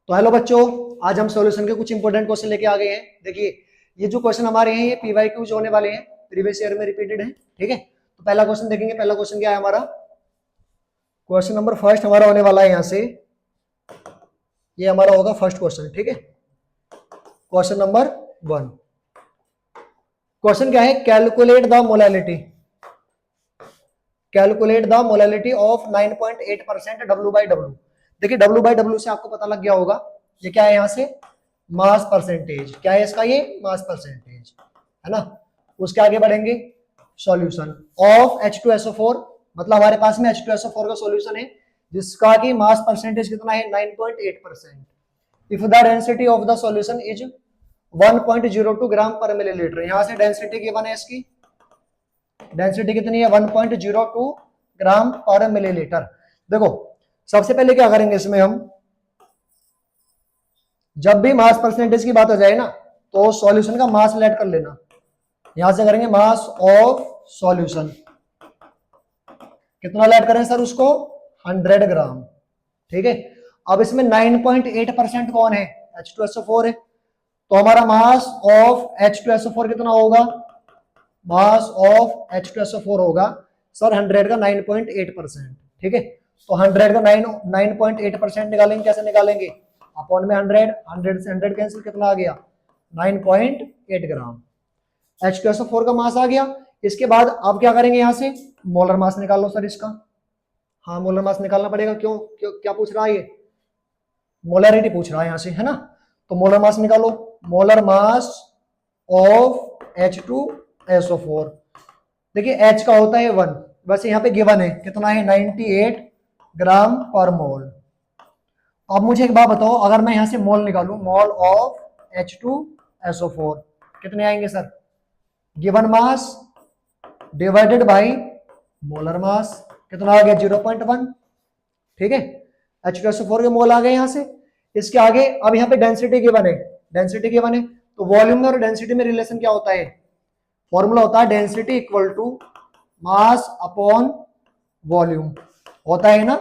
तो हेलो बच्चों, आज हम सॉल्यूशन के कुछ इंपॉर्टेंट क्वेश्चन लेके आ गए हैं। देखिए ये जो क्वेश्चन हमारे हैं ये पीवाईक्यूज होने वाले हैं, प्रीवियस ईयर में रिपीटेड है। ठीक है, तो पहला क्वेश्चन देखेंगे। पहला क्वेश्चन क्या है हमारा? क्वेश्चन नंबर फर्स्ट हमारा होने वाला है यहाँ से, ये हमारा होगा फर्स्ट क्वेश्चन। ठीक है, क्वेश्चन नंबर 1। क्वेश्चन क्या है? Calculate the molality, calculate the molality of 9.8% W/W। देखिए W/W से आपको पता लग गया होगा ये क्या है, यहाँ से मास परसेंटेज। क्या है इसका? ये मास परसेंटेज है ना। उसके आगे बढ़ेंगे, सॉल्यूशन ऑफ H2SO4, मतलब हमारे पास में H2SO4 का सॉल्यूशन है जिसका कि मास परसेंटेज कितना है? 9.8%। If the density of the solution is 1.02 ग्राम पर मिलीलीटर। यहां से डेंसिटी गिवन है, इसकी डेंसिटी कितनी है? 1.02 ग्राम पर मिलीलीटर। देखो सबसे पहले क्या करेंगे इसमें हम, जब भी मास परसेंटेज की बात हो जाए ना तो सॉल्यूशन का मास लेट कर लेना। यहां से करेंगे मास ऑफ सॉल्यूशन, कितना लेट करें सर उसको? 100 ग्राम। ठीक है, अब इसमें 9.8% कौन है? H2SO4 है, तो हमारा मास ऑफ H2SO4 कितना होगा? मास ऑफ H2SO4 होगा सर 100 का 9.8%। ठीक है, तो 100 का 9.8% निकालेंगे। कैसे निकालेंगे? अपॉन में 100 से 100 कैंसिल, कितना आ गया? 9.8 ग्राम। H2SO4 का मास आ गया। इसके बाद अब क्या करेंगे? यहां से मोलर मास निकाल लो सर इसका। हाँ, मोलर मास निकालना पड़ेगा। क्यों क्या पूछ रहा है ये? मोलरिटी पूछ रहा है यहाँ से, है ना। तो मोलर मास निकालो, मोलर मास ऑफ H2SO4। देखिए H का होता है 1, वैसे यहाँ पे गिवन है कितना है? 98 ग्राम पर मोल। अब मुझे एक बात बताओ, अगर मैं यहाँ से मोल निकालू, मोल ऑफ H2SO4 कितने आएंगे sir? Given mass divided by molar mass, कितना आ गया? 0.1। ठीक है, H2SO4 के मोल आ गए यहाँ से। इसके आगे अब यहाँ पे डेंसिटी गिवन है, डेंसिटी गिवन है, तो वॉल्यूम में और डेंसिटी में रिलेशन क्या होता है? फॉर्मूला होता है density equal to mass upon volume, होता है ना।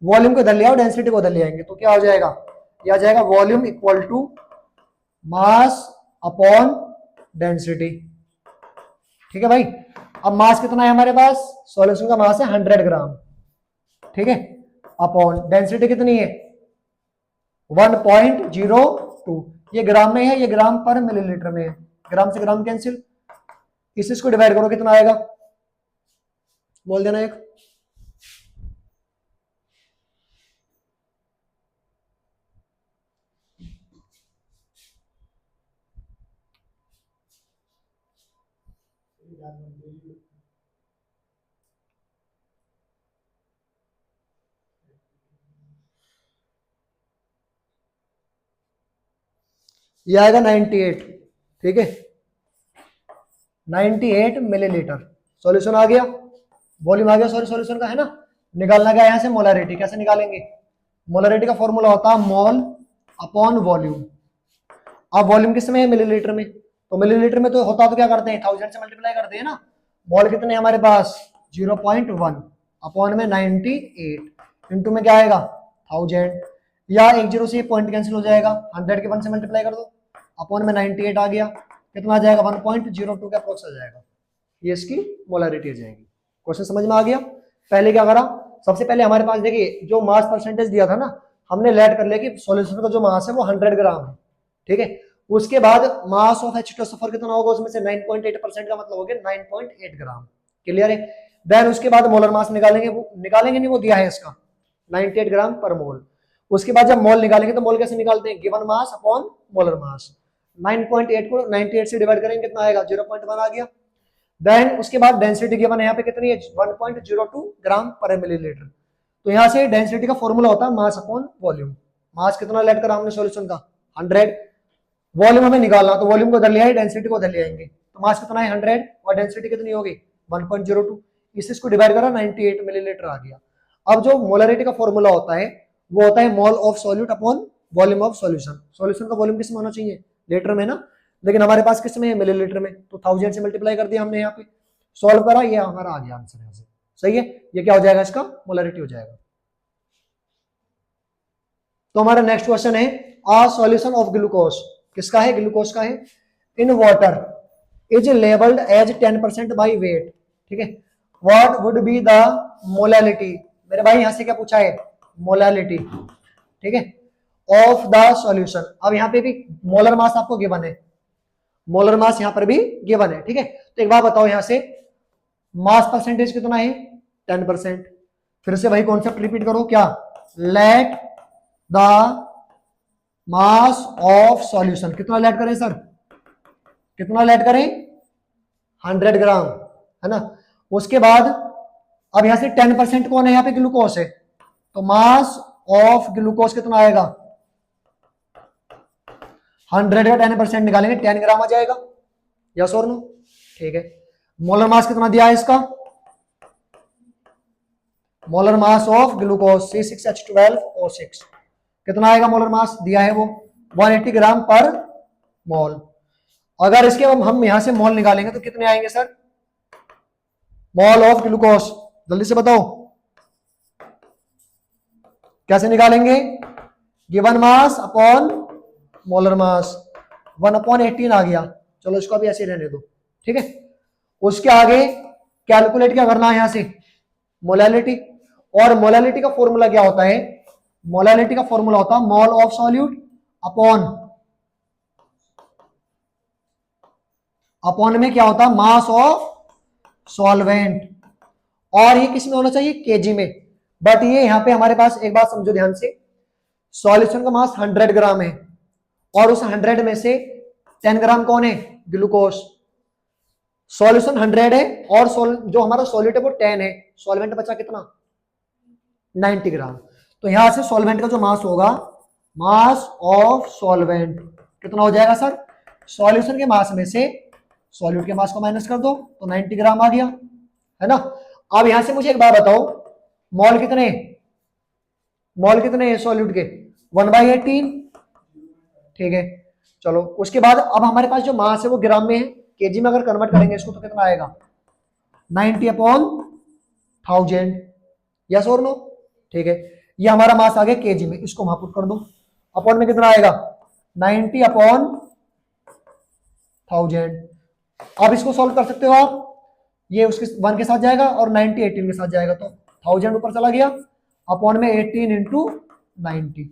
वॉल्यूम को इधर ले आओ, डेंसिटी को इधर ले आएंगे तो क्या हो जाएगा? ये आ जाएगा volume equal to mass upon density. ठीक है भाई, अब मास कितना है हमारे पास? सॉल्यूशन का मास है 100 ग्राम। ठीक है, अपॉन डेंसिटी कितनी है? 1.02। ये ग्राम में है, ये ग्राम पर मिलीलीटर में है। ग्राम से ग्राम कैंसिल, इसको डिवाइड करो, कितना आएगा? बोल देना एक। ये आएगा 98। ठीक है, 98 मिलीलीटर सॉल्यूशन आ गया, वॉल्यूम आ गया सॉरी सॉल्यूशन का, है ना। निकालना क्या यहां से? मोलरिटी। कैसे निकालेंगे? मोलरिटी का फॉर्मूला होता है मोल अपॉन वॉल्यूम। अब वॉल्यूम किस में है? मिलीलीटर में। तो मिलीलीटर में तो होता तो क्या करते हैं? 1000 से मल्टीप्लाई करते हैं ना। मोल कितने हमारे पास? 0.1 अपॉन में 98 इंटू में क्या आएगा? 1000, या एक जीरो से पॉइंट कैंसिल हो जाएगा, 100 के 1 से मल्टीप्लाई कर दो, अपॉन में 98 आ गया, कितना आ जाएगा? 1.02 का अप्रोक्स आ जाएगा। ये इसकी मोलरिटी आ जाएगी। क्वेश्चन समझ में आ गया? पहले क्या करा? सबसे पहले हमारे पास देखिए जो मास परसेंटेज दिया था ना, हमने लेट कर लिया कि सॉल्यूशन का जो मास है वो 100 ग्राम है। ठीक है, उसके बाद मास ऑफ H2SO4 कितना होगा? उसमें से 9.8% का मतलब हो गया 9.8 ग्राम। क्लियर है? देन उसके बाद मोलर मास निकालेंगे, वो निकालेंगे नहीं, वो दिया है इसका 98 ग्राम पर मोल। उसके बाद जब मोल निकालेंगे तो मोल कैसे निकालते हैं? गिवन मास अपॉन मोलर मास। 9.8 को 98 से डिवाइड करेंगे, कितना आएगा? 0.1 आ गया। देन उसके बाद डेंसिटी गिवन है यहाँ पे कितनी है? 1.02 ग्राम पर मिलीलीटर। तो यहाँ से डेंसिटी का फॉर्मूला होता है मास अपॉन वॉल्यूम। मास कितना लेट करा हमने सॉल्यूशन का? 100। वॉल्यूम हमें निकालना, तो वॉल्यूम को इधर ले आए, डेंसिटी को इधर ले आएंगे, तो मास कितना है? 100 और डेंसिटी कितनी होगी? 1.02। इसको डिवाइड करा, 98 मिलीलीटर आ गया। अब जो मोलरिटी का फॉर्मूला होता है वो होता है mole of solute upon volume of solution. Solution का वॉल्यूम किस में होना चाहिए? लीटर में ना, लेकिन हमारे पास किस में है? मिलीलीटर में। तो 1000 से मल्टीप्लाई कर दिया हमने, यहाँ पे सॉल्व करा, ये हमारा आ गया आंसर यहाँ से। सही है, ये क्या हो जाएगा? इसका मोलरिटी हो जाएगा। तो हमारा नेक्स्ट क्वेश्चन है आ सॉल्यूशन ऑफ ग्लूकोज, किसका है, ग्लूकोज का है, in water is labelled as 10% by weight, ठीक है, what would be the molality, मेरे भाई यहां से क्या पूछा है, मोलालिटी, ठीक है, ऑफ द सॉल्यूशन। अब यहाँ पे भी मोलर मास आपको गिवन है, मोलर मास यहां पर भी गिवन है, ठीक है। तो एक बार बताओ यहां से मास परसेंटेज कितना है, 10%। फिर से वही कॉन्सेप्ट रिपीट करो, क्या, let the mass of solution, कितना लेट करें सर, कितना लेट करें, 100 ग्राम, है ना। उसके बाद अब यहां से 10% कौन है, यहाँ पे ग्लूकोज है, तो मास ऑफ ग्लूकोज कितना आएगा, 100 का 10% निकालेंगे 10 ग्राम आ जाएगा, यस और नो, ठीक है। मोलर मास कितना दिया है इसका, molar mass of glucose C6H12O6 कितना आएगा, मोलर मास दिया है वो 180 ग्राम पर मोल। अगर इसके हम यहां से मोल निकालेंगे तो कितने आएंगे सर, मोल ऑफ ग्लूकोज, जल्दी से बताओ कैसे निकालेंगे, गिवन मास अपॉन मोलर मास, 1/18 आ गया, चलो इसको अभी ऐसे रहने दो, ठीक है। उसके आगे कैलकुलेट क्या करना है यहां से, मोलालिटी, और मोलालिटी का फॉर्मूला क्या होता है, मोलालिटी का फॉर्मूला होता है मोल ऑफ सॉल्यूट अपॉन में क्या होता है, मास ऑफ सॉल्वेंट, और ये किस में होना चाहिए, केजी में, बट ये यहां पे हमारे पास एक बात समझो ध्यान से, सॉल्यूशन का मास 100 ग्राम है और उस 100 में से 10 ग्राम कौन है, ग्लूकोज, सॉल्यूशन 100 है और जो हमारा सॉल्यूट है वो 10 है, सॉल्वेंट बचा कितना, 90 ग्राम। तो यहां से सॉल्वेंट का जो मास होगा, मास ऑफ सॉल्वेंट कितना हो जाएगा सर, सॉल्यूशन के मास में से सॉल्यूट के मास को माइनस कर दो तो 90 ग्राम आ गया, है ना। अब यहां से मुझे एक बात बताओ, मोल कितने, मोल कितने हैं सॉल्यूट के, 1/18, ठीक है। चलो उसके बाद अब हमारे पास जो मास है वो ग्राम में है, केजी में अगर कन्वर्ट करेंगे इसको तो कितना आएगा, 90/1000, यस और नो, ठीक है। ये हमारा मास आ गया केजी में, इसको वहां पुट कर दो, अपॉन में कितना आएगा, 90/1000। अब इसको सॉल्व कर सकते हो आप, ये उसके 1 के साथ जाएगा और 90 18 के साथ जाएगा, तो 1000 ऊपर चला गया, अपॉन में 18 इंटू 90,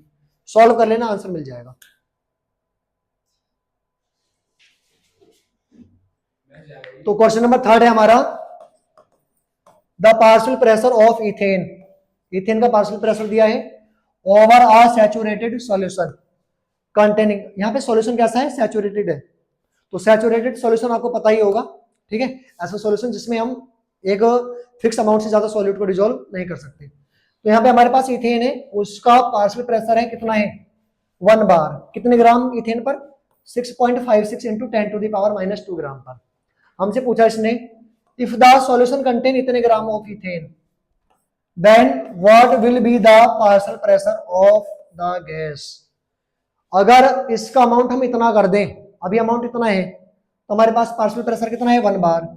सॉल्व कर लेना, आंसर मिल जाएगा। तो क्वेश्चन नंबर 3 है हमारा, the partial pressure of ethane, ethane का पार्शियल प्रेशर दिया है over a saturated solution containing, यहां पे सॉल्यूशन कैसा है, सैचुरेटेड है, तो सैचुरेटेड सॉल्यूशन आपको पता ही होगा, ठीक है, ऐसा सॉल्यूशन जिसमें हम एक फिक्स अमाउंट से ज्यादा सॉल्यूट को डिसॉल्व नहीं कर सकते। तो यहाँ पे हमारे पास इथेन है, उसका पार्शियल प्रेशर है कितना है, 1 बार, कितने ग्राम इथेन पर, 6.56 इंटू 10⁻⁻² ग्राम पर। हमसे पूछा इसने, इफ द सॉल्यूशन कंटेन इतने gram of ethane then what will be the partial pressure of the gas. अगर इसका अमाउंट हम इतना कर दें, अभी अमाउंट इतना है तो हमारे पास पार्शियल प्रेशर कितना है, 1 बार,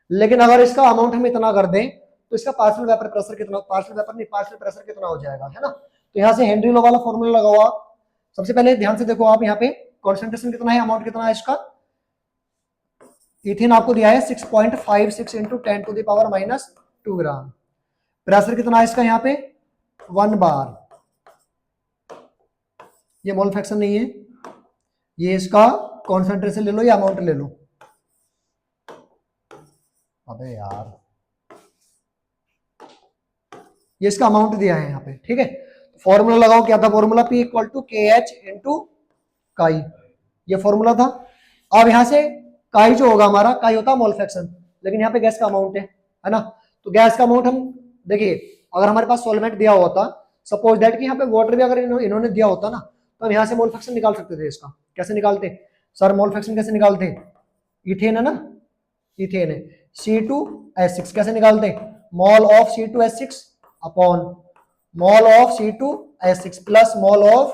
लेकिन अगर इसका अमाउंट हम इतना कर दें तो इसका पार्शियल वेपर प्रेशर कितना, पार्शियल वेपर नहीं पार्शियल प्रेशर कितना हो जाएगा, है ना। तो यहाँ से हेनरी लो वाला फॉर्मूला लगाओ आप, सबसे पहले ध्यान से देखो आप, यहाँ पे कॉन्सेंट्रेशन कितना है, अमाउंट कितना है इसका, इथेन आपको दिया है 6.56 इंटू 10⁻⁻² ग्राम, प्रेशर कितना है इसका यहाँ पे 1 बार, ये मोल फ्रैक्शन नहीं है, ये इसका कॉन्सेंट्रेशन ले लो या अमाउंट ले लो, अबे यार ये इसका अमाउंट दिया है यहाँ पे, ठीक है। फॉर्मूला लगाओ, क्या था formula, P equal to KH into chi, ये फॉर्मूला था। अब यहां से काई जो होगा हमारा, काई होता है मोल फ्रैक्शन, लेकिन यहाँ पे गैस का अमाउंट है ना, तो गैस का अमाउंट हम देखिए, अगर हमारे पास सॉल्वेंट दिया होता, सपोज दैट कि यहाँ पे वाटर भी अगर इन्होंने दिया होता ना, तो हम यहाँ से मोल फ्रैक्शन निकाल सकते थे इसका, कैसे निकालते सर, मोल फ्रैक्शन कैसे निकालते, इथेन है ना, इथेन है C2H6, कैसे निकालते, mole of C2H6 upon mole of C2H6 plus mole of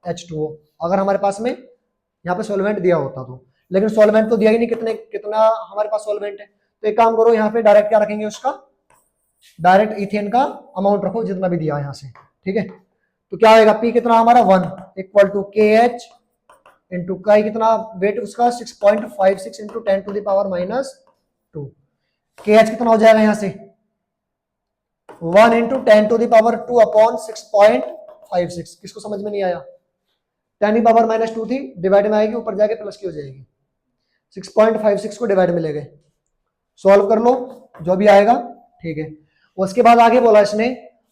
H2O, अगर हमारे पास में यहाँ पे सॉल्वेंट दिया होता तो, लेकिन सॉल्वेंट तो दिया ही नहीं, कितना हमारे पास सॉल्वेंट है, तो एक काम करो, यहाँ पे डायरेक्ट क्या रखेंगे, उसका डायरेक्ट इथेन का अमाउंट रखो जितना भी दिया है यहाँ से, ठीक है। तो क्या आएगा, पी कितना हमारा 1 इक्वल टू के एच इंटू काई कितना वेट उसका 6.56 इंटू 10⁻⁻²। के एच कितना हो जाएगा यहां से 1 इंटू 10⁻² अपॉन 6.56। किसको समझ में नहीं आया, 10⁻⁻² थी, डिवाइड में आएगी, ऊपर जाके प्लस की हो जाएगी, 6.56 को डिवाइड में ले गए, सॉल्व कर लो जो भी आएगा, ठीक है। उसके बाद आगे बोला इसने,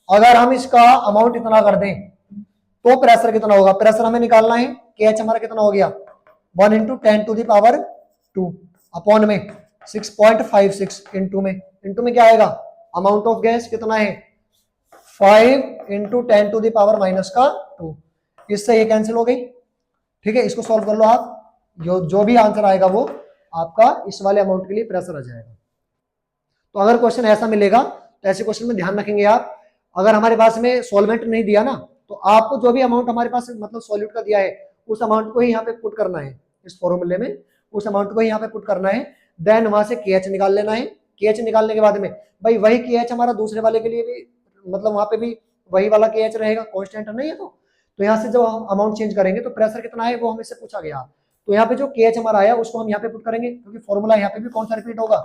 अगर हम इसका अमाउंट इतना कर दें तो प्रेशर कितना होगा, प्रेशर हमें निकालना है, के एच हमारा कितना हो गया 1 इंटू 10⁻² अपॉन में 6.56 इंटू में क्या आएगा, अमाउंट ऑफ गैस कितना है 5 इंटू 10⁻⁻²। इससे ये कैंसिल हो गई, ठीक है। इसको सॉल्व कर लो आप, जो भी आंसर आएगा वो आपका इस वाले अमाउंट के लिए प्रेशर आ जाएगा। तो अगर क्वेश्चन ऐसा मिलेगा तो ऐसे क्वेश्चन में ध्यान रखेंगे आप, अगर हमारे पास में सॉल्वेंट नहीं दिया ना, तो आपको जो भी अमाउंट हमारे पास मतलब सॉल्यूट का दिया है उस अमाउंट को ही यहाँ पे पुट करना है, इस फॉर्मूले में उस अमाउंट को ही यहाँ पे पुट करना है, देन वहां से के एच निकाल लेना है। के एच निकालने के बाद में भाई वही के एच हमारा दूसरे वाले के लिए भी मतलब वहां पे भी वही वाला के एच रहेगा, कॉन्स्टेंट नहीं है, तो यहाँ से जब हम अमाउंट चेंज करेंगे तो प्रेशर कितना है वो हमें से पूछा गया, तो यहाँ पे जो के एच हमारा आया उसको हम यहाँ पे पुट करेंगे, क्योंकि फॉर्मूला यहाँ पे भी कौन सा रिपीट होगा,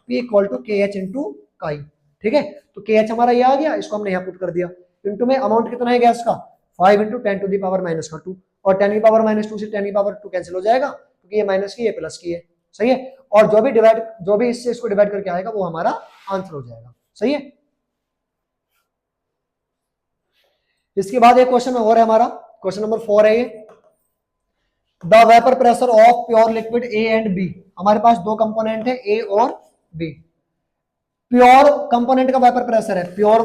P इक्वल टू के एच इंटू काई, ठीक है। तो के एच हमारा ये आ गया, इसको हमने यहाँ पुट कर दिया, इंटू में अमाउंट कितना है गैस का 5 इंटू 10⁻⁻², और 10⁻⁻² से 10⁻² कैंसिल हो जाएगा, क्योंकि ये माइनस की है प्लस की है, सही है। और जो भी इससे इसको डिवाइड करके आएगा वो हमारा आंसर हो जाएगा, सही है। इसके बाद एक क्वेश्चन और है हमारा, क्वेश्चन नंबर 4 है ये, the vapour pressure of pure liquid A and B. हमारे पास दो कंपोनेंट है ए और बी। प्योर कंपोनेंट का वेपर प्रेशर है, प्योर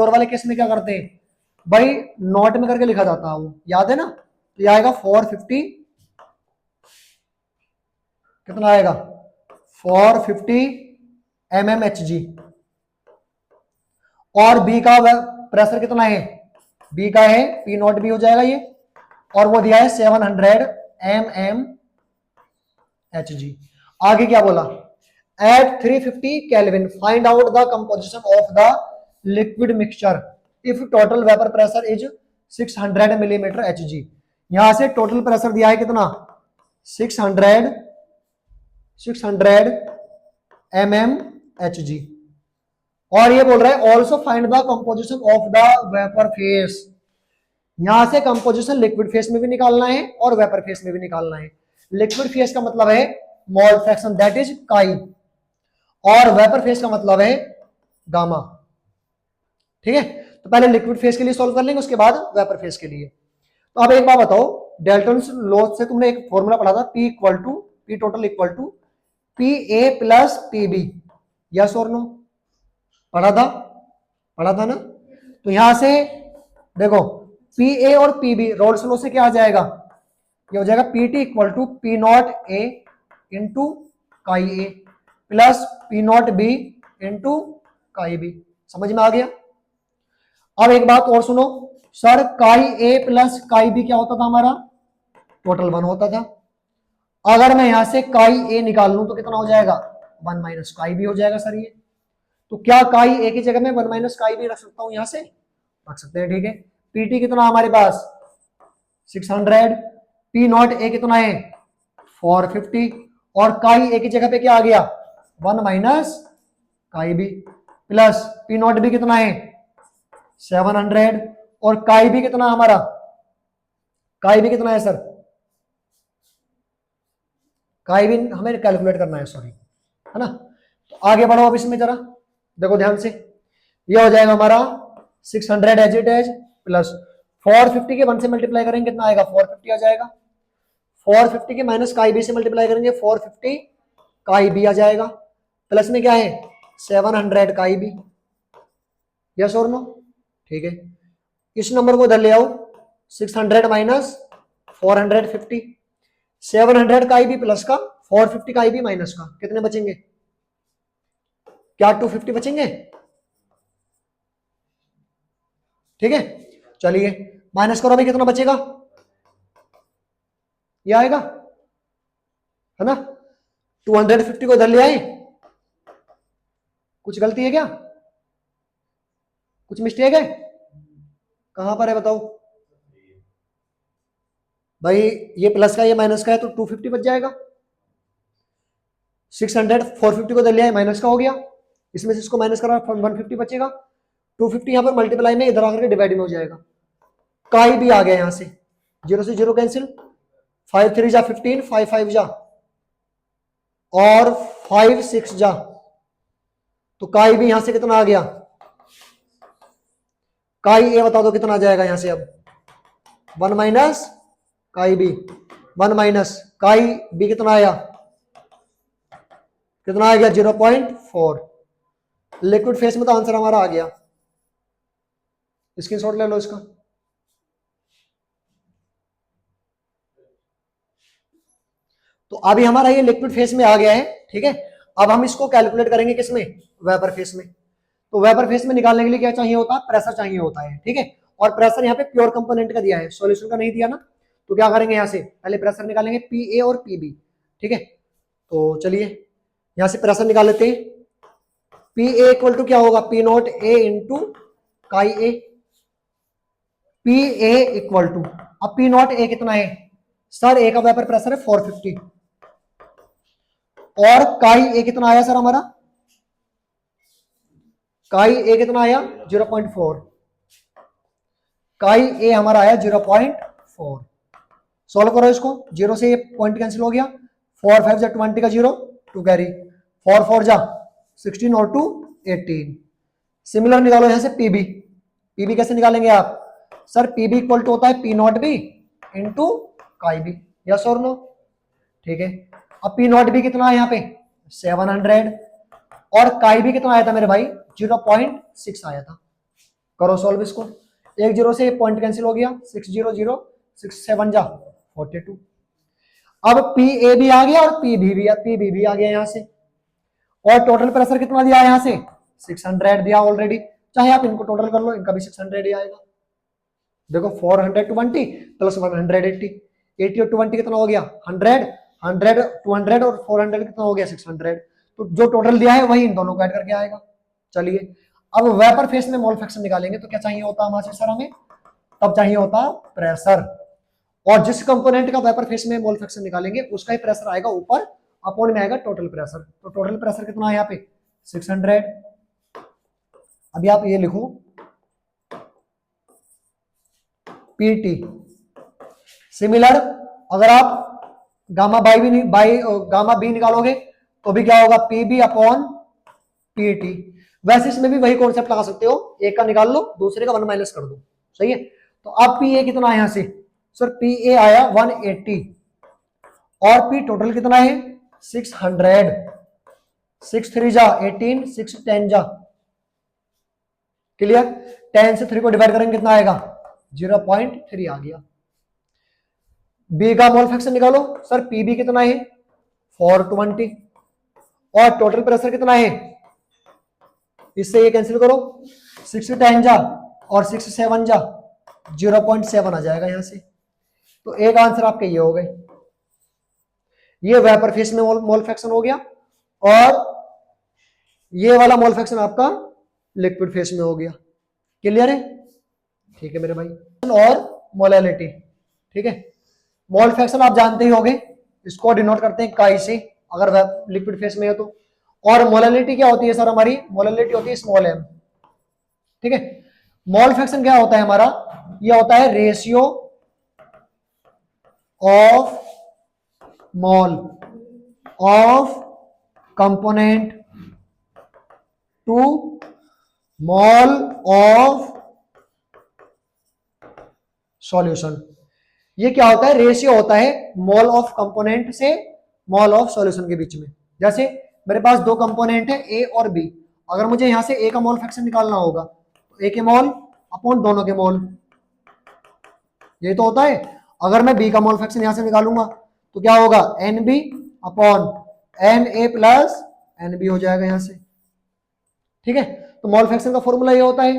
वाले केस में क्या करते हैं भाई, नोट में करके लिखा जाता है, वो याद है ना, तो ये आएगा 450, कितना आएगा 450 mmHg, और बी का प्रेशर कितना है, बी का है पी नॉट बी हो जाएगा ये, और वो दिया है 700 mmHg। आगे क्या बोला, at 350 kelvin find out the composition of the liquid mixture if total vapour pressure is 600 millimetre Hg। यहां से टोटल प्रेशर दिया है कितना 600 mmHg, और ये बोल रहा है also find the composition of the vapour face. यहां से कंपोजिशन लिक्विड फेस में भी निकालना है और वेपर फेस में भी निकालना है। लिक्विड फेस का मतलब है मोल फ्रैक्शन दैट इज काई, और वेपर फेस का मतलब है गामा, ठीक है। तो पहले लिक्विड फेस के लिए सॉल्व कर लेंगे, उसके बाद वेपर फेस के लिए। तो अब एक बात बताओ, डेल्टन्स लॉ से तुमने एक फॉर्मूला पढ़ा था, P total equal to P A plus P B, yes और नो, पढ़ा था ना। तो यहां से देखो पी ए और पी बी रोल्स लॉ से क्या आ जाएगा, ये हो जाएगा P T equal to P naught A into chi A plus P not B into chi B. समझ में आ गया। अब एक बात और सुनो सर, काई ए प्लस काई बी क्या होता था हमारा, टोटल 1 होता था। अगर मैं यहां से काई ए निकाल लूं तो कितना हो जाएगा 1 माइनस काई बी हो जाएगा सर ये। तो क्या काई ए की जगह में 1 माइनस काई बी रख सकता हूं, यहां से रख सकते हैं, ठीक है। पीटी कितना हमारे पास 600, पी नॉट ए कितना है 450, और काई ए की जगह पे क्या आ गया 1 minus chi B, plus P not B कितना है 700, और काई बी कितना हमारा, काई बी कितना है सर, काई बी हमें कैलकुलेट करना है, सॉरी, है ना। तो आगे बढ़ो अब इसमें जरा देखो ध्यान से, ये हो जाएगा हमारा 600 एज इट एज प्लस 450 के 1 से मल्टीप्लाई करेंगे कितना आएगा 450 आ जाएगा, 450 के माइनस काई बी से मल्टीप्लाई करेंगे 450 काई बी आ जाएगा, प्लस में क्या है 700 काई बी, यस और नो, ठीक है। इस नंबर को इधर ले आओ, 600 माइनस 450, 700 काई बी प्लस का 450 काई बी माइनस का, कितने बचेंगे, क्या 250 बचेंगे, ठीक है। चलिए माइनस करो, अभी कितना बचेगा, ये आएगा, है ना। 250 को इधर ले आए, कुछ गलती है क्या, कुछ मिस्टेक है, कहां पर है बताओ भाई, ये प्लस का ये माइनस का है तो 250 बच जाएगा। 600 450 को दे लिया है, माइनस का हो गया, इसमें से इसको माइनस करा 150 बचेगा। 250 यहाँ पर मल्टीप्लाई में इधर आकर के डिवाइड में हो जाएगा। काई भी आ गया यहाँ से, जीरो से जीरो कैंसिल, 5 3 जा 15, 5 5 जा और 5 6 जा, तो काई भी यहां से कितना आ गया, काई ए बता दो कितना आ जाएगा यहां से। अब 1 minus chi B, 1 minus chi B कितना आया, कितना आ गया 0.4। लिक्विड फेस में तो आंसर हमारा आ गया, स्क्रीनशॉट ले लो इसका। तो अभी हमारा ये लिक्विड फेस में आ गया है, ठीक है। अब हम इसको कैलकुलेट करेंगे किसमें, वेपर फेस में। तो वेपर फेस में निकालने के लिए क्या चाहिए होता है, प्रेशर चाहिए होता है, ठीक है। और प्रेशर यहाँ पे प्योर कंपोनेंट का दिया है, सॉल्यूशन का नहीं दिया ना। तो क्या करेंगे, यहाँ से पहले प्रेशर निकालेंगे पी ए और पी बी, ठीक है। तो चलिए यहाँ से प्रेशर निकाल लेते हैं। पी ए इक्वल टू क्या होगा, P naught A into chi A, P A equal to, अब पी नॉट ए कितना है सर, ए का वेपर प्रेशर है 450 और काई ए कितना आया सर हमारा, काई ए कितना आया 0.4, काई ए हमारा आया 0.4। सॉल्व करो इसको, जीरो से ये पॉइंट कैंसिल हो गया, 4 5 जा 20 का 0 2 कैरी, 4 4 जा 16 और 2 18। सिमिलर निकालो यहां से पीबी, पीबी कैसे निकालेंगे आप सर, पीबी इक्वल टू होता है P not B into chi B, yes और नो, ठीक है। अब पी नॉट बी कितना है यहाँ पे 700 और काई बी कितना आया था मेरे भाई 0.6 आया था। करो सॉल्व इसको, एक जीरो से पॉइंट कैंसिल हो गया, 6 0 0 6 7 जा 42। अब पी ए भी आ गया और पी बी भी आ गया यहाँ से, और टोटल प्रेशर कितना दिया यहाँ से 600 दिया ऑलरेडी, चाहे आप इनको टोटल कर लो, इनका भी 600 ही आएगा। देखो 420 प्लस 180, 80 और 20 कितना हो गया 100, 100 200 और 400 कितना हो गया 600। तो जो टोटल दिया है वही इन दोनों को ऐड करके आएगा। चलिए अब वेपर फेस में मोल फ्रैक्शन निकालेंगे तो क्या चाहिए होता है हमारे सर, हमें तब चाहिए होता प्रेशर, और जिस कंपोनेंट का वेपर फेस में मोल फ्रैक्शन निकालेंगे उसका ही प्रेशर आएगा ऊपर, अपॉन में आएगा टोटल प्रेशर। तो टोटल प्रेशर कितना है यहाँ पे 600। अभी आप ये लिखो पीटी। सिमिलर अगर आप गामा गामा बी निकालोगे तो भी क्या होगा पीबी अपॉन पीटी। वैसे इसमें भी वही कॉन्सेप्ट लगा सकते हो, एक का निकाल लो दूसरे का 1 माइनस कर दो, सही है। तो अब पी ए कितना है यहां से सर, पी ए आया 180 और पी टोटल कितना है 600, 6 3 जा 18, 6 10 जा, क्लियर। 10 से 3 को डिवाइड करेंगे कितना आएगा 0.3 आ गया। बी का मोल फ्रैक्शन निकालो सर, पीबी कितना है 420 और टोटल प्रेशर कितना है, इससे ये कैंसिल करो, 6 10 जा और 6 7 जा 0.7 आ जाएगा यहां से। तो एक आंसर आपके ये हो गए, ये वेपर फेस में मोल फ्रैक्शन हो गया, और ये वाला मोल फ्रैक्शन आपका लिक्विड फेस में हो गया। क्लियर है, ठीक है मेरे भाई। और मोलैलिटी, ठीक है। मोल फ्रैक्शन आप जानते ही होंगे, इसको डिनोट करते हैं काई से अगर लिक्विड फेस में है तो। और मोलैलिटी क्या होती है सर हमारी, मोलैलिटी होती है स्मॉल एम, ठीक है। मोल फ्रैक्शन क्या होता है हमारा, ये होता है ratio of mole of component to mole of solution. ये क्या होता है, रेशियो होता है मोल ऑफ कंपोनेंट से मोल ऑफ सॉल्यूशन के बीच में। जैसे मेरे पास दो कंपोनेंट है ए और बी, अगर मुझे यहां से ए का मोल फ्रैक्शन निकालना होगा तो ए के मोल अपॉन दोनों के मोल, ये तो होता है। अगर मैं बी का मोल फ्रैक्शन यहां से निकालूंगा तो क्या होगा n B upon n A plus n B हो जाएगा यहां से, ठीक है। तो मोल फ्रैक्शन का फॉर्मूला ये होता है।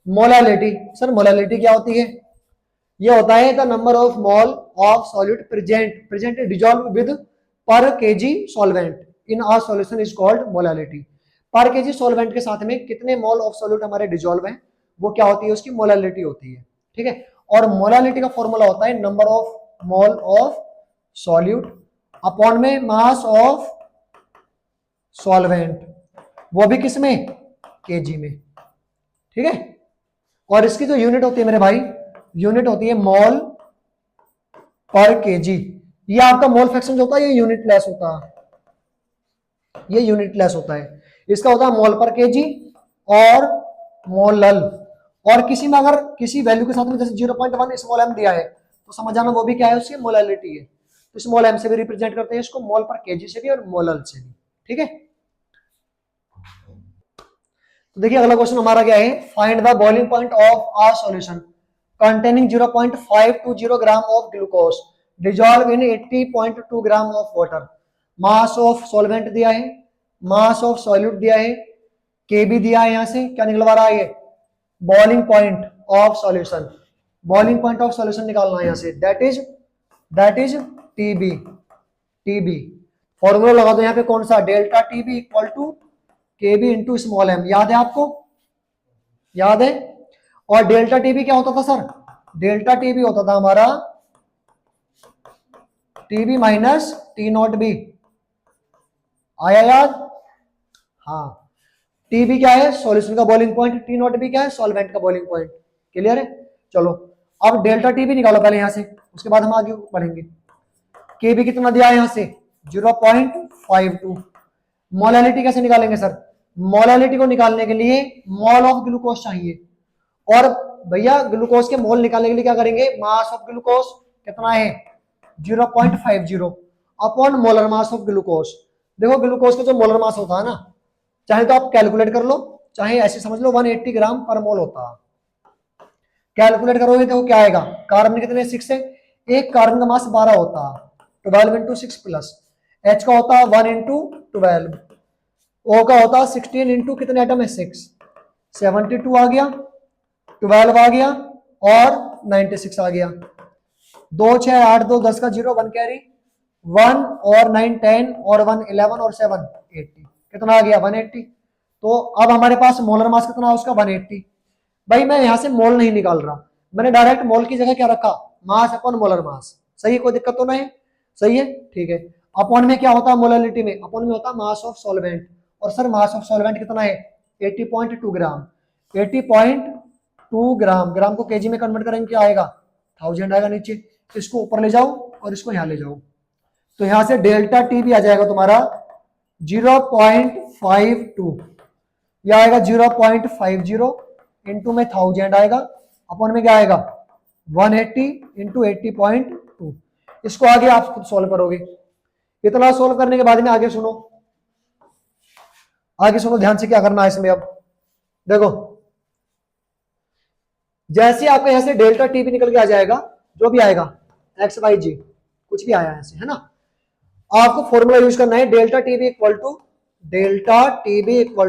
मोलैलिटी, सर मोलैलिटी क्या होती है, ये होता है the number of mole of solute present dissolve with per kg solvent in a solution is called molality. Per kg solvent के साथ में कितने मोल ऑफ सॉल्यूट हमारे डिजॉल्व हैं वो क्या होती है, उसकी मोलैलिटी होती है। ठीक है। और मोलालिटी का फॉर्मूला होता है number of mole of solute upon में मास ऑफ सॉल्वेंट, वो भी किस में, केजी में, ठीक है। और इसकी जो यूनिट होती है मेरे भाई, यूनिट होती है मोल पर केजी। ये आपका मोल फ्रैक्शन जो होता है ये यूनिट लेस होता है, ये यूनिट लेस होता है। इसका होता है मोल पर केजी और मोलल। और किसी में अगर किसी वैल्यू के साथ में जैसे 0.1 स्मॉल एम दिया है तो समझ जाना वो भी क्या है, उसकी मोलालिटी है। तो स्मॉल एम से भी रिप्रेजेंट करते हैं इसको, मोल पर केजी से भी और मोलल से भी, ठीक है। तो देखिए अगला क्वेश्चन हमारा क्या है, find the boiling point of a solution containing 0.520 gram of glucose dissolve in 80.2 gram of water. Mass of solvent दिया है, मास ऑफ सॉल्यूट दिया है, के भी दिया है। यहां से क्या निकलवा रहा है ये, boiling point of solution. Boiling point of solution निकालना है यहां से, that is TB. TB formula लगा दो यहाँ पे, कौन सा, डेल्टा टीबी इक्वल टू के बी इंटू स्मॉल एम। याद है आपको, याद है। और डेल्टा टीबी क्या होता था सर, डेल्टा टीबी होता था हमारा TB minus T nought B, आया याद। हाँ, टीबी क्या है, सॉल्यूशन का boiling point, T nought B क्या है, सॉल्वेंट का बॉइलिंग पॉइंट। क्लियर है। चलो अब डेल्टा टीबी निकालो पहले यहां से, उसके बाद हम आगे बढ़ेंगे। के बी कितना दिया है यहां से 0.52। मोलालिटी कैसे निकालेंगे सर, मोलालिटी को निकालने के लिए मोल ऑफ ग्लूकोज चाहिए। और भैया ग्लूकोज के मोल निकालने के लिए क्या करेंगे, मास ऑफ ग्लूकोज कितना है 0.50 upon molar mass of glucose. देखो ग्लूकोज का जो मोलर मास होता है ना, चाहे तो आप कैलकुलेट कर लो, चाहे ऐसे समझ लो 180 ग्राम पर मोल होता है। कैलकुलेट करोगे तो क्या आएगा, कार्बन कितने 6 है, एक कार्बन का मास 12 होता है, 12 इंटू 6 प्लस एच का होता है 1 इंटू 12, ओ का होता है 16 इंटू कितने आइटम है 6, 72 आ गया, 12 आ गया और 96 आ गया। 2 6 8 2 10 का 0 1 कैरी 1 और 9 10 और 1 11 और 7 80, कितना आ गया 180। तो अब हमारे पास मोलर मास कितना है उसका 180। भाई मैं यहां से मोल नहीं निकाल रहा, मैंने डायरेक्ट मोल की जगह क्या रखा, मास अपॉन मोलर मास। सही है, कोई दिक्कत तो नहीं है, सही है, ठीक है। अपॉन में क्या होता है, मोलालिटी में अपॉन में होता है मास ऑफ सॉल्वेंट। और सर मास ऑफ सॉल्वेंट कितना है 80.2 ग्राम। 80.2 ग्राम, ग्राम को केजी में कन्वर्ट करेंगे क्या आएगा 1000 आएगा नीचे। इसको ऊपर ले जाओ और इसको यहां ले जाओ, तो यहां से डेल्टा टी भी आ जाएगा तुम्हारा 0.52, यह आएगा 0.50 इंटू में 1000 आएगा, अपॉन में क्या आएगा 180 इंटू 80.2। इसको आगे आप खुद सॉल्व करोगे। इतना सॉल्व करने के बाद में आगे सुनो, आगे सुनो ध्यान से क्या करना है इसमें। अब देखो जैसे आपका यहां से डेल्टा टी भी निकल के आ जाएगा, जो भी आएगा एक्स वाई जी कुछ भी आया ऐसे है ना, आपको फॉर्मूला यूज करना है delta TB equal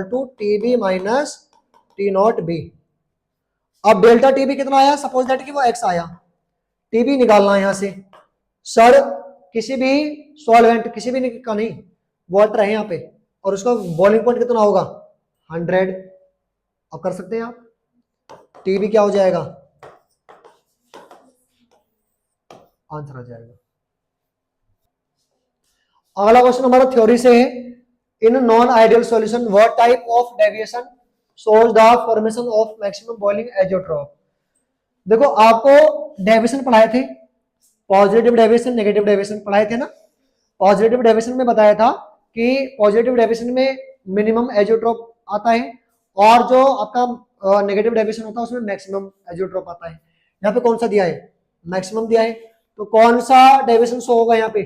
to TB minus T nought B. अब डेल्टा टीबी कितना आया, सपोज दैट कि वो एक्स आया, टीबी निकालना है यहां से। सर किसी भी सॉल्वेंट, किसी भी का नहीं, वाटर है यहाँ पे, और उसका बॉइलिंग पॉइंट कितना होगा 100। अब कर सकते हैं आप, टीबी क्या हो जाएगा, आंसर आ जाएगा। अगला क्वेश्चन हमारा थ्योरी से है, in non ideal solution what type of deviation shows the formation of maximum boiling azeotrope. देखो आपको डेविएशन पढ़ाए थे, पॉजिटिव डेविएशन नेगेटिव डेविएशन पढ़ाए थे ना। पॉजिटिव डेविएशन में बताया था कि पॉजिटिव डेविएशन में मिनिमम एजोट्रॉप आता है, और जो आपका नेगेटिव डेविएशन होता है उसमें मैक्सिमम एजोट्रॉप आता है। यहाँ पे कौन सा दिया है, मैक्सिमम दिया है, तो कौन सा डेविएशन शो होगा यहाँ पे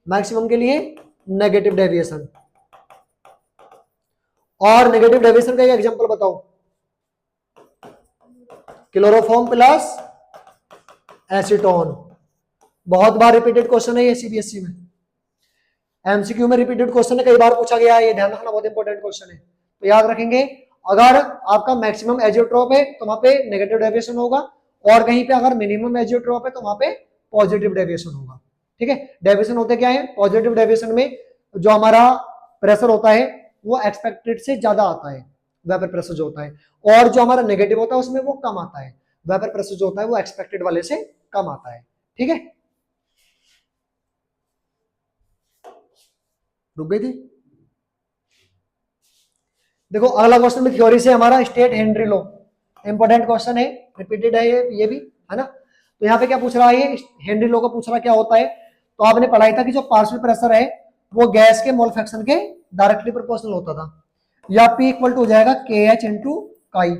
मैक्सिमम के लिए, नेगेटिव डेविएशन। और नेगेटिव डेविएशन का एक एग्जांपल बताओ, क्लोरोफॉर्म प्लस एसीटोन। बहुत बार रिपीटेड क्वेश्चन है ये सीबीएसई में, एमसीक्यू में रिपीटेड क्वेश्चन है, कई बार पूछा गया है, ये ध्यान रखना बहुत इंपॉर्टेंट क्वेश्चन है। तो याद रखेंगे, अगर आपका मैक्सिमम एजियोट्रोप है तो वहां पे नेगेटिव डेविएशन होगा, और कहीं पे अगर मिनिमम एजियोट्रोप है तो वहां पे पॉजिटिव डेविएशन होगा। ठीक है, डेविएशन होते क्या है, पॉजिटिव डेविएशन में जो हमारा प्रेशर होता है वो एक्सपेक्टेड से ज्यादा आता है, वेपर प्रेशर जो होता है, और जो हमारा नेगेटिव होता है उसमें वो कम आता है। वेपर प्रेशर जो होता है वो एक्सपेक्टेड वाले से कम आता है। ठीक है, रुक गई थी। देखो अगला क्वेश्चन में थ्योरी से हमारा state Henry law, important question है, रिपीटेड है ये भी, है ना। तो यहाँ पे क्या पूछ रहा है, ये हेनरी लॉ का पूछ रहा क्या होता है। तो आपने पढ़ाई था कि जो पार्शियल प्रेशर है वो गैस के मोल फ्रैक्शन के डायरेक्टली प्रोपोर्शनल होता था। या P इक्वल टू हो जाएगा KH इंटू काई।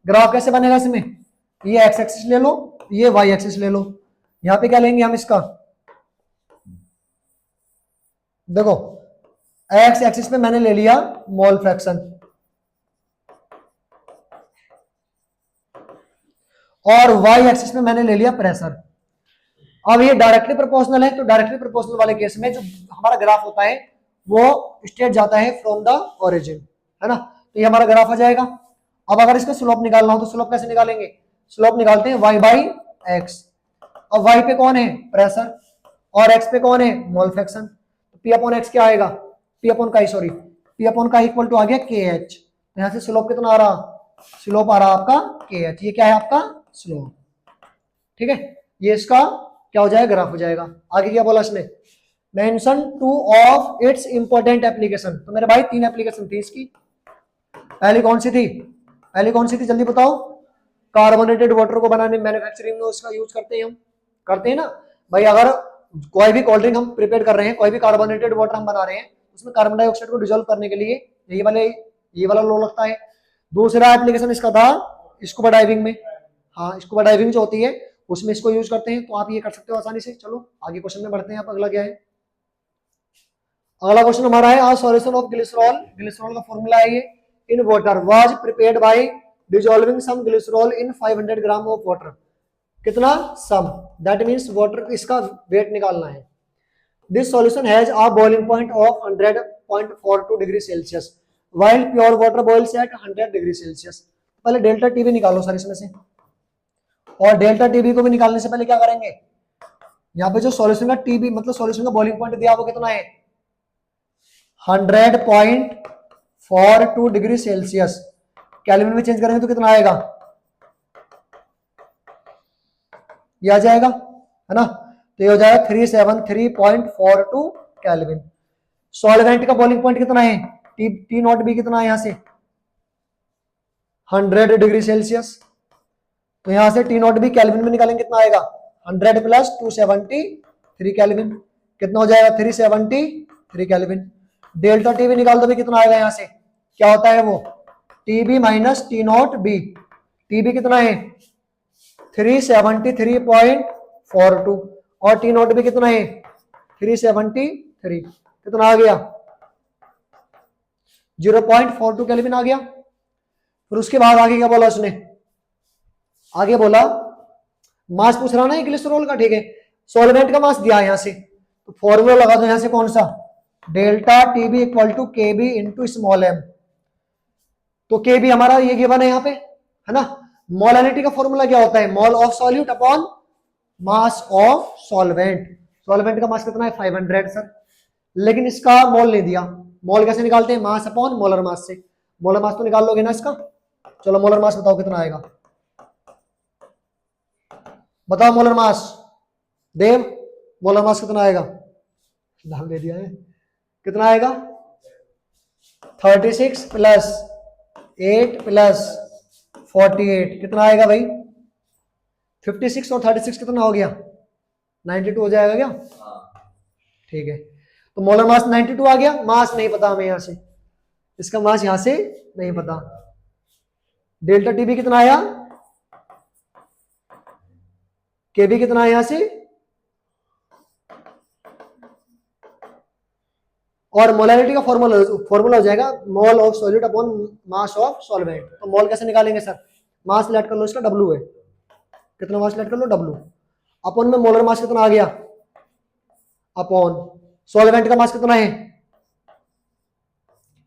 ग्राफ कैसे बनेगा इसमें, ये एक्स एक्सिस ले लो, ये वाई एक्सिस ले लो। यहाँ पे क्या लेंगे हम इसका, देखो एक्स एक्सिस पे मैंने ले लिया मोल फ्रैक्शन और वाई एक्सिस में मैंने ले लिया प्रेशर। अब ये डायरेक्टली प्रोपोर्शनल है, तो डायरेक्टली प्रोपोर्शनल वाले केस में जो हमारा ग्राफ होता है वो स्ट्रेट जाता है फ्रॉम द ओरिजिन, है ना। तो ये हमारा ग्राफ आ जाएगा। अब अगर इसका स्लोप निकालना हो तो स्लोप कैसे निकालेंगे, स्लोप निकालते हैं y बाई एक्स। अब y पे कौन है, प्रेशर, और x पे कौन है, मोल फ्रैक्शन। तो p अपॉन x क्या आएगा, p अपॉन का, सॉरी p अपॉन का इक्वल टू आ गया KH। तो यहाँ से स्लोप कितना आ रहा, स्लोप आ रहा आपका KH, ये क्या है आपका स्लोप। ठीक है, ये इसका क्या हो जाएगा, ग्राफ हो जाएगा। आगे क्या बोला इसने, mention two of its important application. तो मेरे भाई 3 एप्लीकेशन थी इसकी। पहली कौन सी थी, पहली कौन सी थी जल्दी बताओ, कार्बोनेटेड वाटर को बनाने मैन्युफैक्चरिंग में उसका यूज करते हैं, हम करते हैं ना भाई। अगर कोई भी कोल्ड ड्रिंक हम प्रिपेयर कर रहे हैं, कोई भी कार्बोनेटेड वाटर हम बना रहे हैं, उसमें कार्बन डाइऑक्साइड को डिसॉल्व करने के लिए ये वाला लो लगता है। दूसरा एप्लीकेशन इसका था स्कूबा डाइविंग में, हाँ स्कूबा डाइविंग जो होती है उसमें इसको यूज करते हैं। तो आप ये कर सकते हो आसानी से। चलो आगे क्वेश्चन में बढ़ते हैं। आप अगला क्या है, अगला क्वेश्चन हमारा है a solution of glycerol. Glycerol का फॉर्मूला है ये, in water was prepared by dissolving some glycerol in 500 gram of water. कितना, सम, दैट मींस वाटर, इसका वेट निकालना है। This solution has a boiling point of 100.42 degree Celsius while pure water boils at 100 degree Celsius. पहले delta TB निकालो sir इसमें से, और delta TB को भी निकालने से पहले क्या करेंगे, यहाँ पे जो सॉल्यूशन का टीबी मतलब सॉल्यूशन का बॉइलिंग पॉइंट दिया वो कितना है, 100.42 डिग्री सेल्सियस। केल्विन में चेंज करेंगे तो कितना आएगा, ये आ जाएगा, है ना। तो ये हो जाएगा 373.42 केल्विन। सॉल्वेंट का बॉइलिंग पॉइंट कितना है, टी नॉट बी कितना है यहाँ से, 100 डिग्री सेल्सियस। तो यहां से टी नॉट बी केल्विन में निकालेंगे कितना आएगा, 100 प्लस 273 केल्विन, कितना हो जाएगा 373 केल्विन। डेल्टा टीबी निकाल दो भी, कितना आएगा यहाँ से, क्या होता है वो, TB minus T nought B. TB कितना है 373.42 और टी नॉट बी कितना है 373, कितना आ गया 0.42 केल्विन आ गया। फिर उसके बाद आगे क्या बोला उसने, आगे बोला मास पूछ रहा ना ग्लिसरॉल का, ठीक है। सॉल्वेंट का मास दिया यहां से, तो फॉर्मूला लगा दो यहां से कौन सा, delta TB equal to KB into small m. तो केबी हमारा ये गिवन है यहाँ पे, है ना। मोलैलिटी का फॉर्मूला क्या होता है, mole of solute upon mass of solvent. Solvent का मास कितना है 500 सर, लेकिन इसका मोल नहीं दिया। मोल कैसे निकालते हैं, मास अपॉन मोलर मास से। मोलर मास तो निकाल लोगे ना इसका, चलो मोलर मास बताओ कितना आएगा, बताओ मोलर मास, देव मोलर मास कितना आएगा, नाम दे दिया है, कितना आएगा 36 प्लस 8 प्लस 48, कितना आएगा भाई 56 और 36 कितना हो गया 92 हो जाएगा क्या, ठीक है। तो मोलर मास 92 आ गया। मास नहीं पता हमें, यहां से इसका मास यहां से नहीं पता। डेल्टा टीबी कितना आया, केबी कितना है यहां से, और मोलैलिटी का फॉर्मूला हो जाएगा मोल of solute upon mass of solvent. तो मोल कैसे निकालेंगे सर, मास लेट कर लो, इसका डब्ल्यू है, कितना मास लेट कर लो डब्ल्यू, अपॉन में मोलर मास कितना आ गया, अपॉन सॉल्वेंट का मास कितना है,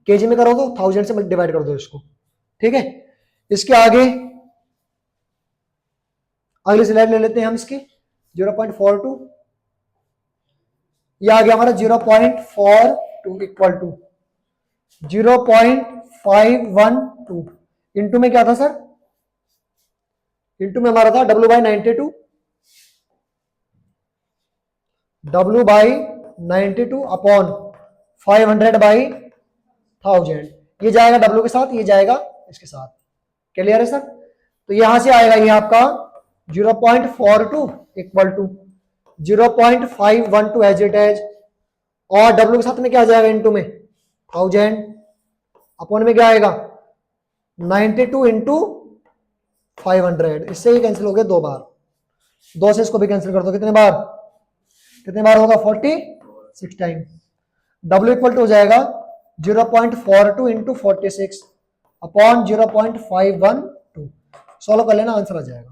केजी में करो तो 1000 से डिवाइड कर दो इसको, ठीक है। इसके आगे अगली स्लाइड ले लेते हैं हम इसकी 0.42, ये आ गया हमारा 0.42 इक्वल टू 0.512 इंटू में क्या था सर इंटू में हमारा था W/92, W/92 अपॉन 500/1000। ये जाएगा W के साथ, ये जाएगा इसके साथ। क्लियर है सर? तो यहां से आएगा ये आपका 0.42 equal to 0.512 as it as, और W के साथ में क्या आ जाएगा इंटू में 1000, अपॉन में क्या आएगा 92 इंटू 500। इससे ही कैंसिल हो गया 2 बार, 2 से इसको भी कैंसिल कर दो, कितने बार होगा 46 टाइम। W इक्वल टू हो जाएगा 0.42 इंटू 46 अपॉन 0.512। सॉल्व कर लेना, आंसर आ जाएगा।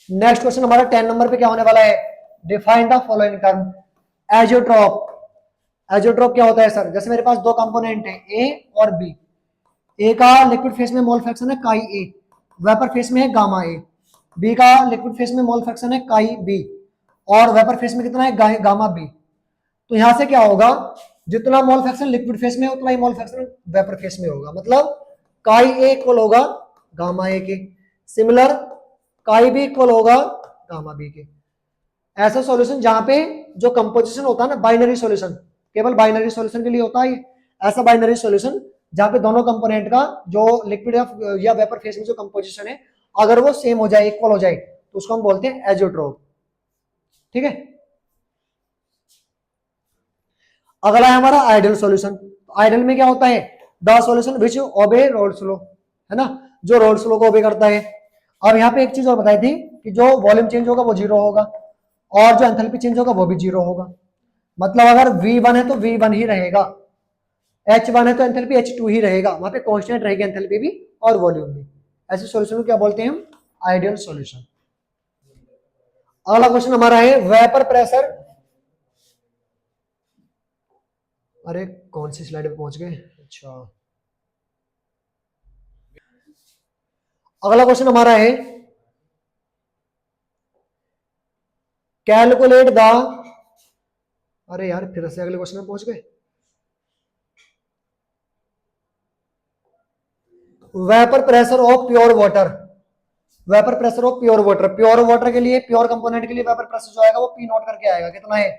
नेक्स्ट क्वेश्चन हमारा 10 नंबर पे क्या होने वाला है, define the following term. Azeotrope. Azeotrope क्या होता है सर? जैसे मेरे पास दो कंपोनेंट है ए और बी। ए का लिक्विड फेस में मोल फ्रैक्शन है काई ए, वेपर फेस में है गामा ए। बी का लिक्विड फेस में मोल फ्रैक्शन है काई बी, और वेपर फेस में कितना है गामा बी। तो यहां से क्या होगा, जितना मोल फ्रैक्शन लिक्विड फेस में है उतना ही मोल फ्रैक्शन वेपर फेस में होगा, मतलब काई ए इक्वल होगा गामा ए के, सिमिलर काई बी इक्वल होगा गामा बी के। ऐसा सॉल्यूशन जहां पे जो कंपोजिशन होता है ना बाइनरी सॉल्यूशन, केवल बाइनरी सॉल्यूशन के लिए होता है ऐसा बाइनरी सॉल्यूशन जहां पे दोनों कंपोनेंट का जो लिक्विड या वेपर फेस में जो कंपोजिशन है अगर वो सेम हो जाए, इक्वल हो जाए, तो उसको हम बोलते हैं एजियोट्रोप। ठीक है। अगला है हमारा आइडियल सॉल्यूशन। आइडियल में क्या होता है, द सॉल्यूशन विच ओबे रोल्स लॉ, है ना, जो रोल्स लॉ को ओबे करता है। अब यहाँ पे एक चीज और बताई थी कि जो वॉल्यूम चेंज होगा वो 0 होगा, और जो एंथैल्पी चेंज होगा वो भी 0 होगा। मतलब अगर V1 है तो V1 ही रहेगा, H1 है तो एंथैल्पी H2 ही रहेगा, वहां पे कांस्टेंट रहेगी एंथैल्पी भी और वॉल्यूम भी। ऐसे सॉल्यूशन को क्या बोलते हैं हम, आइडियल सॉल्यूशन। अगला क्वेश्चन हमारा है वेपर प्रेशर। अरे कौन सी स्लाइड पे पहुंच गए, अच्छा। अगला क्वेश्चन हमारा है कैलकुलेट द, अरे यार फिर से अगले क्वेश्चन में पहुंच गए। Vapour pressure of pure water. Vapour pressure of pure water, pure water के लिए, प्योर कंपोनेंट के लिए वेपर प्रेशर जो आएगा वो P नोट करके आएगा, कितना है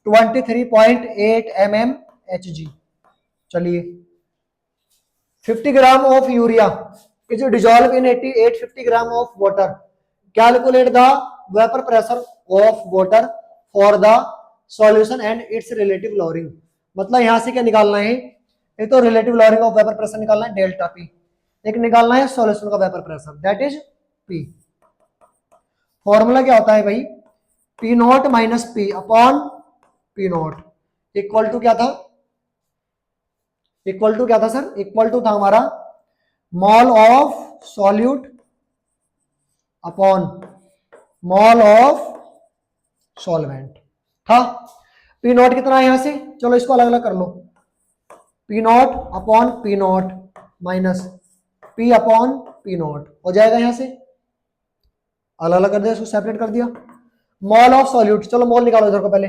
23.8 mmHg। चलिए 50 gram of urea is dissolve in 850 gram of water, calculate the vapour pressure of water for the solution and its relative lowering. मतलब यहां से क्या निकालना है, एक तो relative lowering of vapour pressure निकालना है डेल्टा पी, एक निकालना है सॉल्यूशन का vapour pressure that is P. Formula क्या होता है भाई, P naught minus P upon P naught equal to क्या था, इक्वल टू क्या था सर, इक्वल टू था हमारा mole of solute upon mole of solvent था। पी नॉट कितना है यहां से, चलो इसको अलग अलग कर लो, P naught upon P naught minus P upon P naught हो जाएगा, यहां से अलग अलग कर दिया, इसको सेपरेट कर दिया। मॉल ऑफ सॉल्यूट, चलो मॉल निकालो इधर को पहले,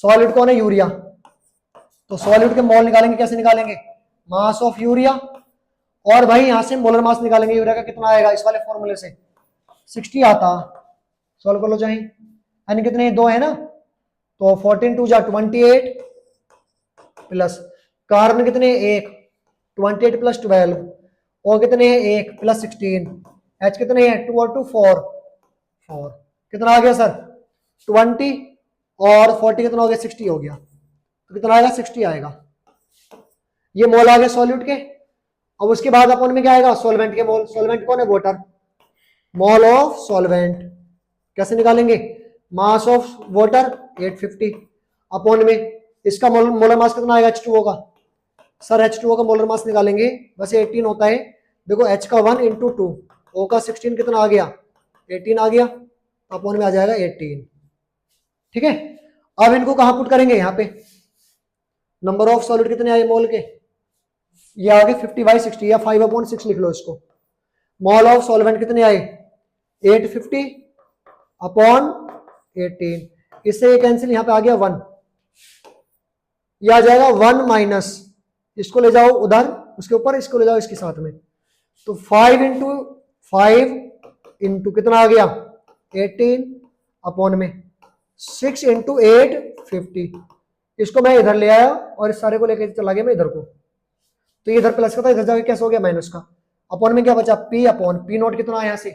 सॉल्यूट कौन है यूरिया, तो सॉल्यूट के मॉल निकालेंगे, कैसे निकालेंगे, मास ऑफ यूरिया, और भाई यहां से मोलर मास निकालेंगे यूरिया का, कितना आएगा इस वाले फॉर्मूले से 60 आता। सॉल्व कर लो चाहे, यानी कितने दो है ना, तो 14 2 जा 28 प्लस कार्बन कितने एक 28 प्लस 12 और कितने एक प्लस 16, एच कितने हैं 2 और 2 4 4, कितना आ गया सर 20 और 40 कितना हो गया 60 हो गया, तो कितना आएगा 60 आएगा। ये मोल आ गया सॉल्यूट के। अब उसके बाद अपन में क्या आएगा, सॉल्वेंट के मोल, सॉल्वेंट कौन है वाटर, मोल ऑफ सॉल्वेंट कैसे निकालेंगे, मास ऑफ वाटर 850 अपॉन में इसका मोलर मास कितना आएगा H2O का, सर H2O का मोलर मास निकालेंगे, वैसे 18 होता है, देखो H का 1 इंटू 2, O का 16 कितना आ गया 18 आ गया, अपॉन में आ जाएगा 18। ठीक है, अब इनको कहां पुट करेंगे, यहाँ पे नंबर ऑफ सॉल्यूट कितने आए मोल के, ये आगे 50/60 या 5/6 लिख लो इसको। मोल ऑफ सॉल्वेंट कितने आए 850 अपॉन 18, इससे ये कैंसिल, यहां पे आ गया 1, ये आ जाएगा 1 माइनस, इसको ले जाओ उधर उसके ऊपर इसको ले जाओ इसके साथ में, तो 5 कितना आ गया 18 अपॉन में 6 इंटू 8 50। इसको मैं इधर ले आया और इस सारे को लेकर चला गया मैं इधर को, तो ये इधर प्लस का था, इधर जाके कैसे हो गया माइनस का। अपॉन में क्या बचा पी अपॉन पी नोट कितना है यहाँ से,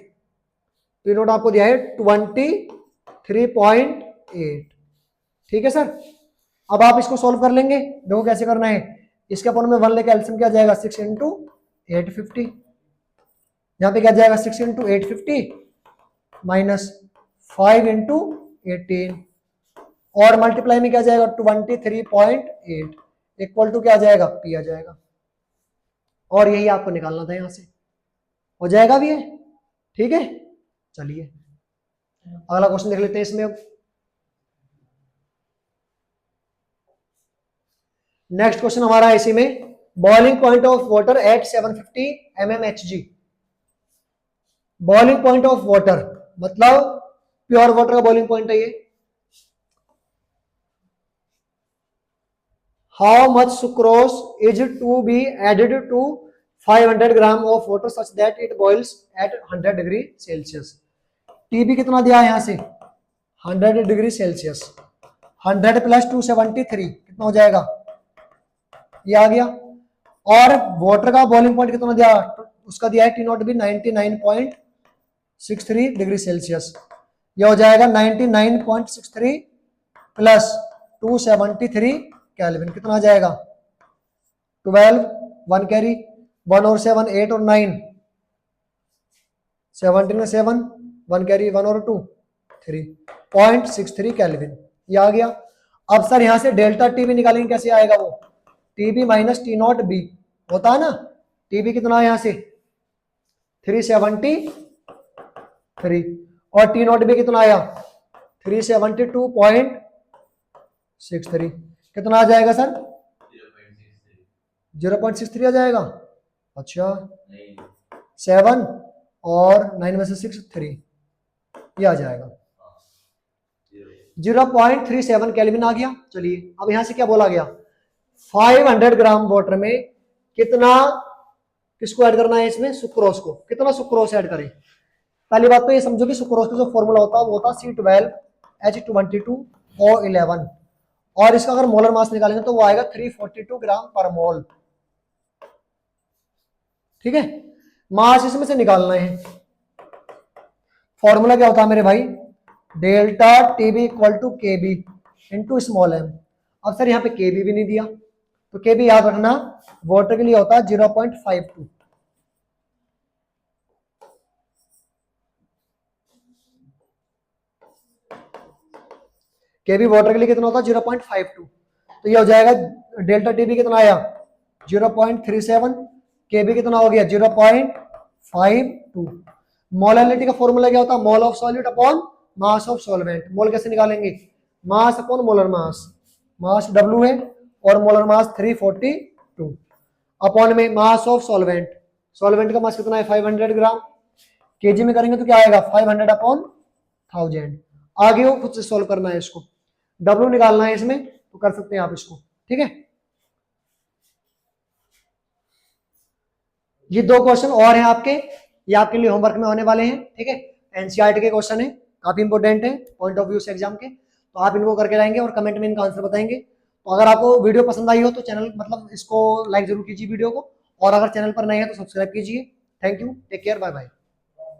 पी नोट आपको दिया है 23.8। ठीक है सर। अब आप इसको सॉल्व कर लेंगे, देखो कैसे करना है। इसके अपॉन में 1 लेके एलसीएम क्या जाएगा 6 इंटू 850, यहाँ पे क्या जाएगा 6 इंटू 850 माइनस 5 इंटू 18 और मल्टीप्लाई में क्या जाएगा 23.8 इक्वल टू क्या आ जाएगा पी आ जाएगा, और यही आपको निकालना था, यहां से हो जाएगा भी है। ठीक है, चलिए अगला क्वेश्चन देख लेते हैं इसमें। अब नेक्स्ट क्वेश्चन हमारा है इसी में, boiling point of water at 750 mmHg। Boiling point of water मतलब प्योर वाटर का बॉइलिंग पॉइंट है ये। How much sucrose is to be added to 500 gram of water such that it boils at 100 degree Celsius. TB कितना दिया है यहां से 100 degree Celsius, 100 plus 273 कितना हो जाएगा ये आ गया। और वाटर का बॉइलिंग पॉइंट कितना दिया, उसका दिया है टी नॉट भी 99.63 डिग्री सेल्सियस, ये हो जाएगा 99.63 प्लस 273 केल्विन कितना आ जाएगा 12, 1 कैरी 1 और 7 8 और 9 17 में 7 1 कैरी 1 और 2 3.63 केल्विन ये आ गया। अब सर यहां से डेल्टा टी भी निकालेंगे, कैसे आएगा वो TB minus T nought B होता है ना। टीबी कितना है यहां से 373 और टी नॉट बी कितना आया 372.63 कितना आ जाएगा सर 0.63 आ जाएगा। अच्छा 7 और 9 में से 6 3 ये आ जाएगा 0.37 केल्विन आ गया। चलिए अब यहां से क्या बोला गया 500 ग्राम वाटर में कितना किसको ऐड करना है, इसमें सुक्रोज को, कितना सुक्रोज ऐड करें। पहली बात तो ये समझो कि सुक्रोज का जो फॉर्मूला होता है वो होता C12H22O11 और इसका अगर मोलर मास निकालेंगे तो वो आएगा 342 ग्राम पर मोल। ठीक है, मास इसमें से निकालना है। फॉर्मूला क्या होता है मेरे भाई delta TB equal to KB into small m. अब सर यहाँ पे केबी भी नहीं दिया तो केबी याद रखना वाटर के लिए होता है 0.52। केबी वाटर के लिए कितना होता है 0.52, तो ये हो जाएगा डेल्टा टीबी कितना आया 0.37, केबी कितना हो गया 0.52। मोलैलिटी का फॉर्मूला क्या होता है mole of solute upon mass of solvent. Mole कैसे निकालेंगे mass upon molar mass, mass W है और मोलर मास 342 अपॉन में मास ऑफ सॉल्वेंट, सॉल्वेंट का मास कितना है 500 ग्राम, केजी में करेंगे तो क्या आएगा 500 अपॉन 1000। आगे वो खुद से सॉल्व करना है, इसको W निकालना है इसमें तो कर सकते हैं आप इसको। ठीक है, ये 2 क्वेश्चन और हैं आपके, ये आपके लिए होमवर्क में होने वाले हैं। ठीक है, एनसीईआरटी के क्वेश्चन है, काफी इंपॉर्टेंट है पॉइंट ऑफ व्यू से एग्जाम के, तो आप इनको करके लाएंगे और कमेंट में इनका आंसर बताएंगे। तो अगर आपको वीडियो पसंद आई हो तो चैनल मतलब इसको लाइक जरूर कीजिए वीडियो को, और अगर चैनल पर नए हैं तो सब्सक्राइब कीजिए। Thank you, take care, bye bye.